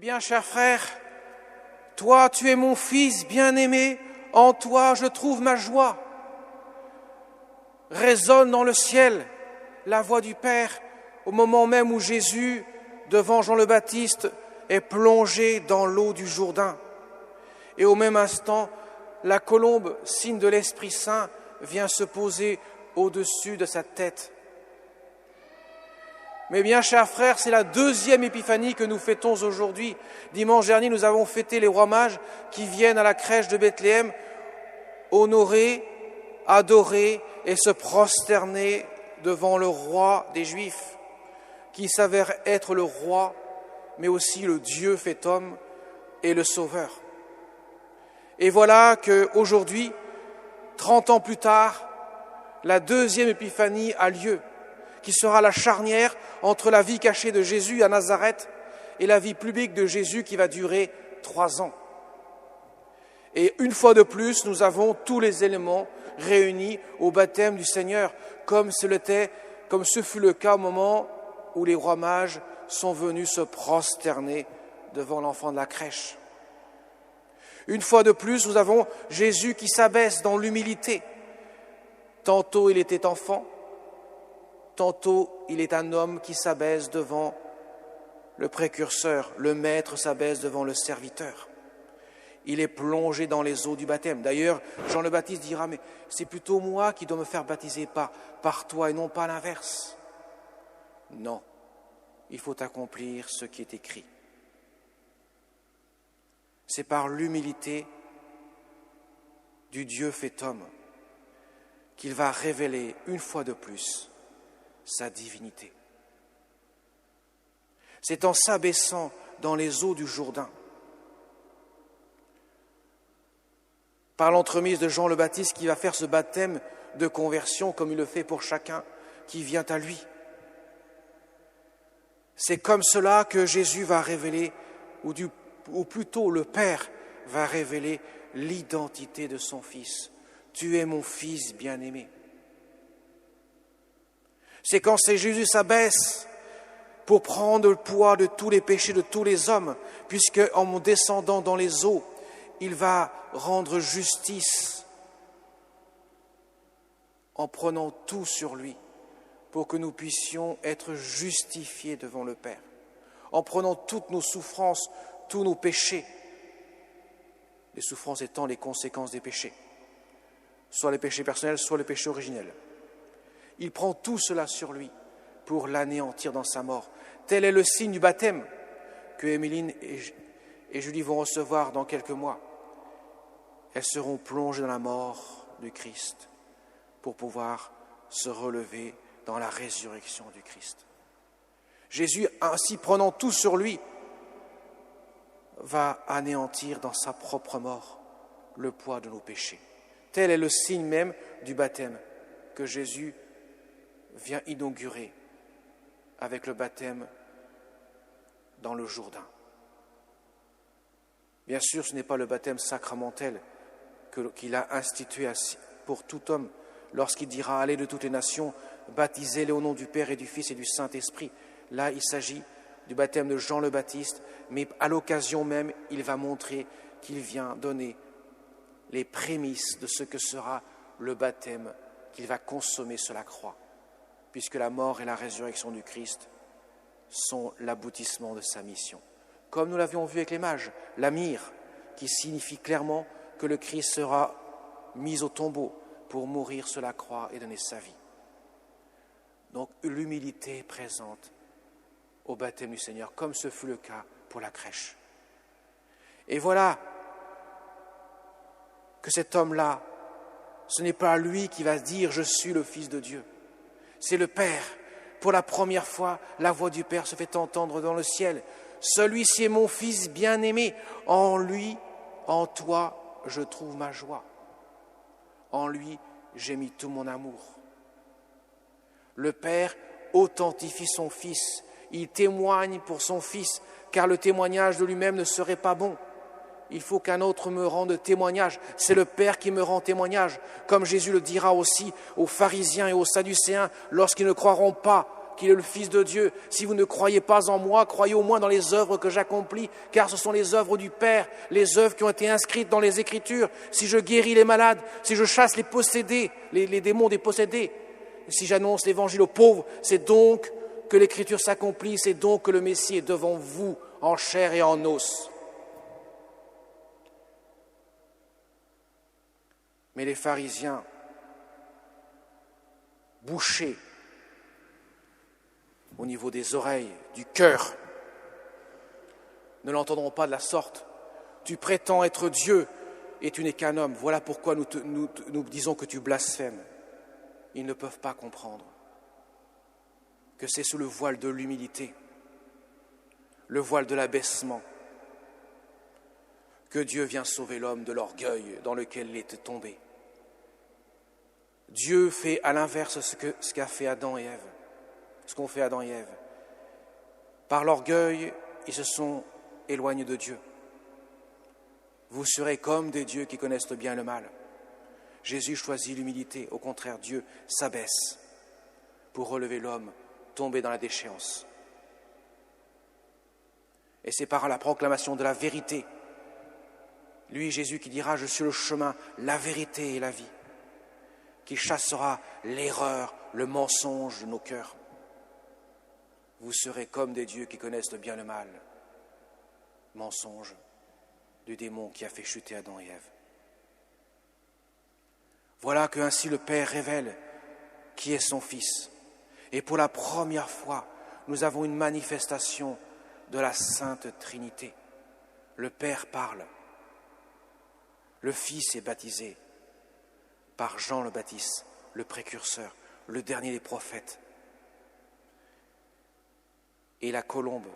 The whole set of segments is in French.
bien, cher frère, toi, tu es mon Fils bien-aimé, en toi je trouve ma joie. Résonne dans le ciel la voix du Père au moment même où Jésus, devant Jean le Baptiste, est plongé dans l'eau du Jourdain. Et au même instant, la colombe, signe de l'Esprit Saint, vient se poser au-dessus de sa tête. Mais bien, chers frères, c'est la deuxième épiphanie que nous fêtons aujourd'hui. Dimanche dernier, nous avons fêté les rois mages qui viennent à la crèche de Bethléem honorer, adorer et se prosterner devant le roi des Juifs, qui s'avère être le roi, mais aussi le Dieu fait homme et le Sauveur. Et voilà qu'aujourd'hui, 30 ans plus tard, la deuxième épiphanie a lieu, qui sera la charnière entre la vie cachée de Jésus à Nazareth et la vie publique de Jésus qui va durer 3 ans. Et une fois de plus, nous avons tous les éléments réunis au baptême du Seigneur, comme ce fut le cas au moment où les rois mages sont venus se prosterner devant l'enfant de la crèche. Une fois de plus, nous avons Jésus qui s'abaisse dans l'humilité. Tantôt il était enfant, tantôt il est un homme qui s'abaisse devant le précurseur, le maître s'abaisse devant le serviteur. Il est plongé dans les eaux du baptême. D'ailleurs, Jean le Baptiste dira, mais c'est plutôt moi qui dois me faire baptiser par toi et non pas l'inverse. Non, il faut accomplir ce qui est écrit. C'est par l'humilité du Dieu fait homme qu'il va révéler une fois de plus sa divinité. C'est en s'abaissant dans les eaux du Jourdain, par l'entremise de Jean le Baptiste qui va faire ce baptême de conversion comme il le fait pour chacun qui vient à lui. C'est comme cela que Jésus va révéler, ou plutôt le Père va révéler l'identité de son Fils. Tu es mon Fils bien-aimé. C'est quand Jésus s'abaisse pour prendre le poids de tous les péchés de tous les hommes, puisque en descendant dans les eaux, il va rendre justice en prenant tout sur lui pour que nous puissions être justifiés devant le Père, en prenant toutes nos souffrances, tous nos péchés, les souffrances étant les conséquences des péchés, soit les péchés personnels, soit les péchés originels. Il prend tout cela sur lui pour l'anéantir dans sa mort. Tel est le signe du baptême que Émeline et Julie vont recevoir dans quelques mois. Elles seront plongées dans la mort du Christ pour pouvoir se relever dans la résurrection du Christ. Jésus, ainsi prenant tout sur lui, va anéantir dans sa propre mort le poids de nos péchés. Tel est le signe même du baptême que Jésus vient inaugurer avec le baptême dans le Jourdain. Bien sûr, ce n'est pas le baptême sacramentel qu'il a institué pour tout homme lorsqu'il dira « Allez de toutes les nations, baptisez-les au nom du Père et du Fils et du Saint-Esprit ». Là, il s'agit du baptême de Jean le Baptiste, mais à l'occasion même, il va montrer qu'il vient donner les prémices de ce que sera le baptême qu'il va consommer sur la croix, puisque la mort et la résurrection du Christ sont l'aboutissement de sa mission. Comme nous l'avions vu avec les mages, la myrrhe, qui signifie clairement que le Christ sera mis au tombeau pour mourir sur la croix et donner sa vie. Donc l'humilité est présente au baptême du Seigneur, comme ce fut le cas pour la crèche. Et voilà que cet homme-là, ce n'est pas lui qui va dire « Je suis le Fils de Dieu ». C'est le Père. Pour la première fois, la voix du Père se fait entendre dans le ciel. « Celui-ci est mon Fils bien-aimé. En lui, en toi, je trouve ma joie. En lui, j'ai mis tout mon amour. » Le Père authentifie son Fils. Il témoigne pour son Fils, car le témoignage de lui-même ne serait pas bon. Il faut qu'un autre me rende témoignage. C'est le Père qui me rend témoignage, comme Jésus le dira aussi aux pharisiens et aux sadducéens lorsqu'ils ne croiront pas qu'il est le Fils de Dieu. Si vous ne croyez pas en moi, croyez au moins dans les œuvres que j'accomplis, car ce sont les œuvres du Père, les œuvres qui ont été inscrites dans les Écritures. Si je guéris les malades, si je chasse les possédés, les démons des possédés, si j'annonce l'évangile aux pauvres, c'est donc que l'Écriture s'accomplit, c'est donc que le Messie est devant vous en chair et en os. Mais les pharisiens, bouchés au niveau des oreilles, du cœur, ne l'entendront pas de la sorte. Tu prétends être Dieu et tu n'es qu'un homme. Voilà pourquoi nous disons que tu blasphèmes. Ils ne peuvent pas comprendre que c'est sous le voile de l'humilité, le voile de l'abaissement, que Dieu vient sauver l'homme de l'orgueil dans lequel il était tombé. Dieu fait à l'inverse ce qu'a fait Adam et Ève, ce qu'ont fait Adam et Ève. Par l'orgueil, ils se sont éloignés de Dieu. Vous serez comme des dieux qui connaissent le bien et le mal. Jésus choisit l'humilité, au contraire, Dieu s'abaisse pour relever l'homme tombé dans la déchéance. Et c'est par la proclamation de la vérité, lui, Jésus, qui dira « Je suis le chemin, la vérité et la vie », qui chassera l'erreur, le mensonge de nos cœurs. Vous serez comme des dieux qui connaissent le bien et le mal. Mensonge du démon qui a fait chuter Adam et Ève. Voilà que ainsi le Père révèle qui est son Fils. Et pour la première fois, nous avons une manifestation de la Sainte Trinité. Le Père parle. Le Fils est baptisé par Jean le Baptiste, le précurseur, le dernier des prophètes. Et la colombe,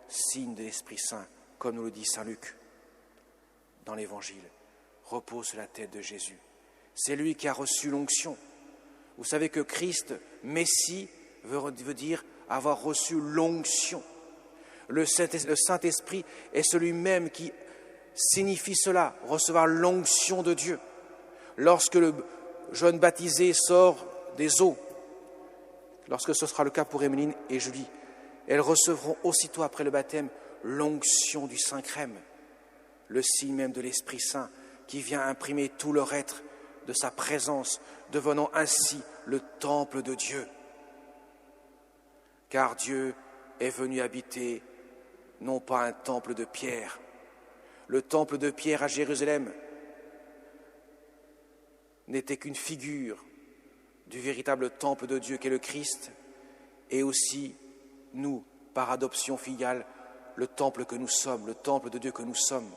signe de l'Esprit Saint, comme nous le dit saint Luc dans l'Évangile, repose sur la tête de Jésus. C'est lui qui a reçu l'onction. Vous savez que Christ, Messie, veut dire avoir reçu l'onction. Le Saint-Esprit est celui-même qui signifie cela, recevoir l'onction de Dieu. Lorsque le jeune baptisé sort des eaux, lorsque ce sera le cas pour Emeline et Julie, elles recevront aussitôt après le baptême l'onction du Saint-Crème, le signe même de l'Esprit Saint qui vient imprimer tout leur être de sa présence, devenant ainsi le temple de Dieu. Car Dieu est venu habiter non pas un temple de pierre. Le temple de pierre à Jérusalem n'était qu'une figure du véritable temple de Dieu qu'est le Christ, et aussi nous, par adoption filiale, le temple que nous sommes, le temple de Dieu que nous sommes.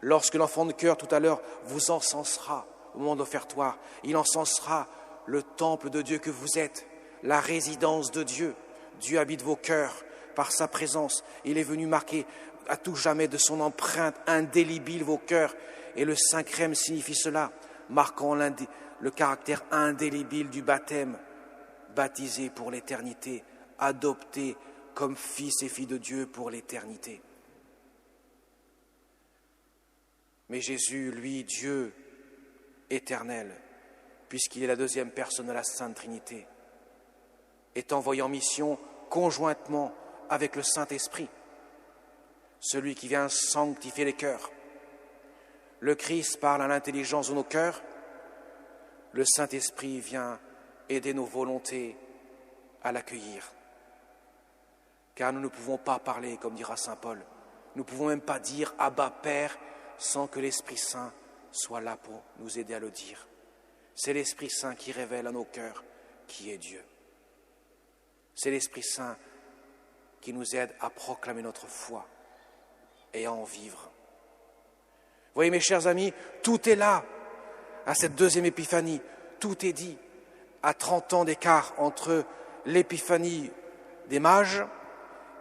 Lorsque l'enfant de cœur, tout à l'heure, vous encensera au moment de l'offertoire, il encensera le temple de Dieu que vous êtes, la résidence de Dieu. Dieu habite vos cœurs par sa présence. Il est venu marquer à tout jamais de son empreinte indélébile vos cœurs. Et le Saint-Crème signifie cela, marquant le caractère indélébile du baptême, baptisé pour l'éternité, adopté comme fils et filles de Dieu pour l'éternité. Mais Jésus, lui, Dieu éternel, puisqu'il est la deuxième personne de la Sainte Trinité, est envoyé en mission conjointement avec le Saint-Esprit, celui qui vient sanctifier les cœurs. Le Christ parle à l'intelligence de nos cœurs, le Saint-Esprit vient aider nos volontés à l'accueillir. Car nous ne pouvons pas parler, comme dira saint Paul, nous ne pouvons même pas dire « Abba, Père » sans que l'Esprit Saint soit là pour nous aider à le dire. C'est l'Esprit Saint qui révèle à nos cœurs qui est Dieu. C'est l'Esprit Saint qui nous aide à proclamer notre foi et à en vivre. Vous voyez, mes chers amis, tout est là, à cette deuxième épiphanie. Tout est dit, à 30 ans d'écart entre l'épiphanie des mages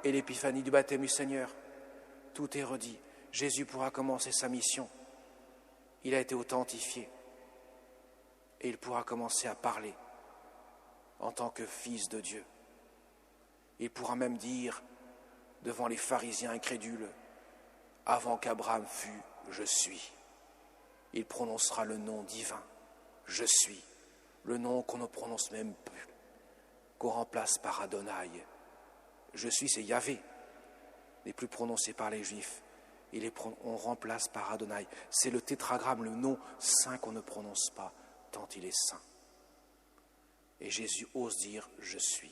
et l'épiphanie du baptême du Seigneur. Tout est redit. Jésus pourra commencer sa mission. Il a été authentifié. Et il pourra commencer à parler en tant que fils de Dieu. Il pourra même dire devant les pharisiens incrédules, « Avant qu'Abraham fût, je suis ». Il prononcera le nom divin, « Je suis », le nom qu'on ne prononce même plus, qu'on remplace par Adonai. Je suis, c'est Yahvé, n'est plus prononcé par les Juifs. On remplace par Adonai. C'est le tétragramme, le nom saint qu'on ne prononce pas, tant il est saint. Et Jésus ose dire « Je suis ».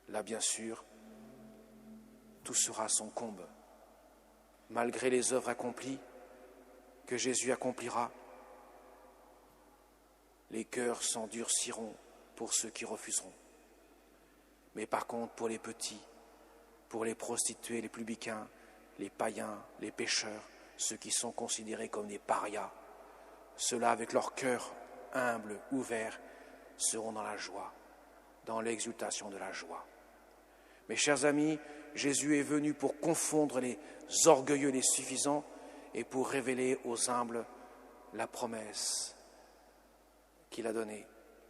Là, bien sûr, tout sera à son comble. Malgré les œuvres accomplies que Jésus accomplira, les cœurs s'endurciront pour ceux qui refuseront. Mais par contre, pour les petits, pour les prostituées, les publicains, les païens, les pécheurs, ceux qui sont considérés comme des parias, ceux-là, avec leur cœur humble, ouvert, seront dans la joie, dans l'exultation de la joie. Mes chers amis, Jésus est venu pour confondre les orgueilleux, les suffisants, et pour révéler aux humbles la promesse qu'il a donnée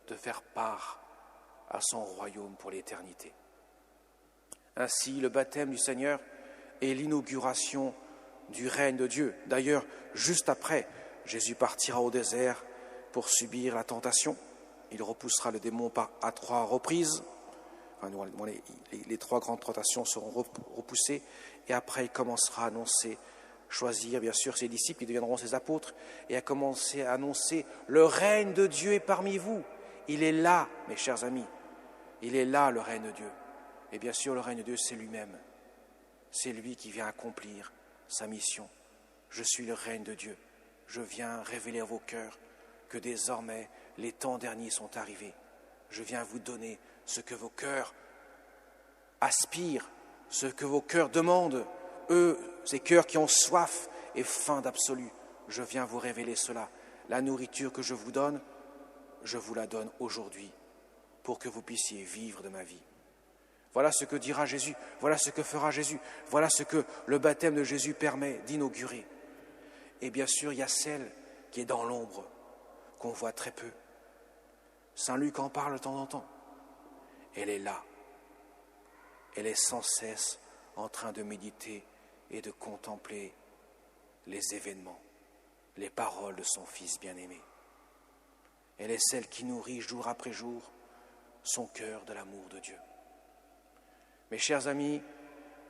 de faire part à son royaume pour l'éternité. Ainsi, le baptême du Seigneur est l'inauguration du règne de Dieu. D'ailleurs, juste après, Jésus partira au désert pour subir la tentation. Il repoussera le démon à 3 reprises. Enfin, les 3 grandes tentations seront repoussées. Et après, il commencera à annoncer, choisir bien sûr ses disciples qui deviendront ses apôtres, et à commencer à annoncer « Le règne de Dieu est parmi vous ». Il est là, mes chers amis. Il est là, le règne de Dieu. Et bien sûr, le règne de Dieu, c'est lui-même. C'est lui qui vient accomplir sa mission. Je suis le règne de Dieu. Je viens révéler à vos cœurs que désormais, les temps derniers sont arrivés. Je viens vous donner ce que vos cœurs aspirent, ce que vos cœurs demandent. Eux, ces cœurs qui ont soif et faim d'absolu, je viens vous révéler cela. La nourriture que je vous donne, je vous la donne aujourd'hui pour que vous puissiez vivre de ma vie. Voilà ce que dira Jésus, voilà ce que fera Jésus, voilà ce que le baptême de Jésus permet d'inaugurer. Et bien sûr, il y a celle qui est dans l'ombre, qu'on voit très peu. Saint Luc en parle de temps en temps. Elle est là. Elle est sans cesse en train de méditer et de contempler les événements, les paroles de son Fils bien-aimé. Elle est celle qui nourrit jour après jour son cœur de l'amour de Dieu. Mes chers amis,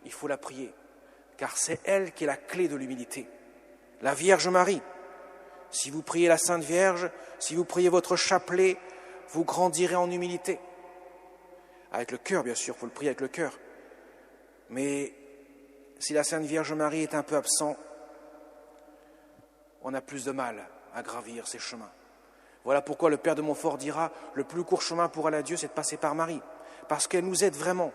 il faut la prier, car c'est elle qui est la clé de l'humilité. La Vierge Marie. Si vous priez la Sainte Vierge, si vous priez votre chapelet, vous grandirez en humilité. Avec le cœur, bien sûr, il faut le prier avec le cœur. Mais si la Sainte Vierge Marie est un peu absente, on a plus de mal à gravir ces chemins. Voilà pourquoi le Père de Montfort dira « Le plus court chemin pour aller à Dieu, c'est de passer par Marie. » Parce qu'elle nous aide vraiment.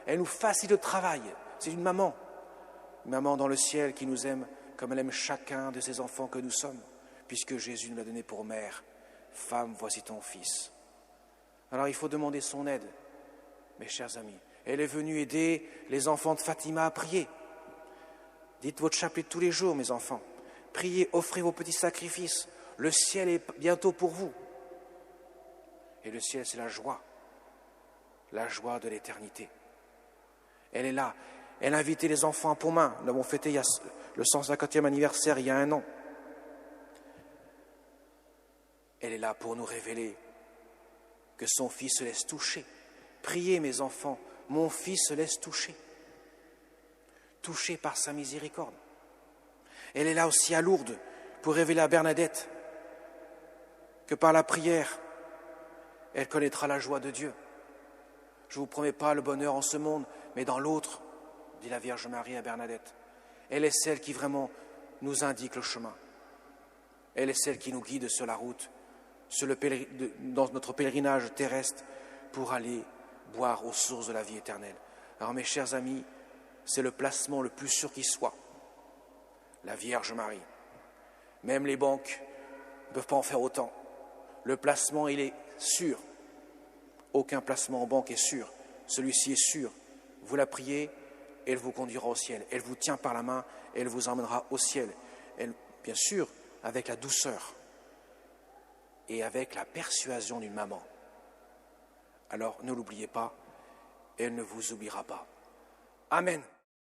Elle nous facilite le travail. C'est une maman dans le ciel qui nous aime comme elle aime chacun de ses enfants que nous sommes, puisque Jésus nous l'a donné pour mère. Femme, voici ton fils. Alors il faut demander son aide, mes chers amis. Elle est venue aider les enfants de Fatima à prier. Dites votre chapelet tous les jours, mes enfants. Priez, offrez vos petits sacrifices. Le ciel est bientôt pour vous. Et le ciel, c'est la joie de l'éternité. Elle est là. Elle a invité les enfants à Pontmain. Nous l'avons fêté le 150e anniversaire il y a 1 an. Elle est là pour nous révéler que son Fils se laisse toucher. Priez, mes enfants, mon Fils se laisse toucher. Touché par sa miséricorde. Elle est là aussi à Lourdes pour révéler à Bernadette que par la prière, elle connaîtra la joie de Dieu. Je ne vous promets pas le bonheur en ce monde, mais dans l'autre, dit la Vierge Marie à Bernadette. Elle est celle qui vraiment nous indique le chemin. Elle est celle qui nous guide sur la route, dans notre pèlerinage terrestre, pour aller boire aux sources de la vie éternelle. Alors mes chers amis, c'est le placement le plus sûr qui soit. La Vierge Marie. Même les banques ne peuvent pas en faire autant. Le placement, il est sûr. Aucun placement en banque est sûr. Celui-ci est sûr. Vous la priez, elle vous conduira au ciel. Elle vous tient par la main, elle vous emmènera au ciel. Elle, bien sûr, avec la douceur et avec la persuasion d'une maman. Alors, ne l'oubliez pas, elle ne vous oubliera pas. Amen.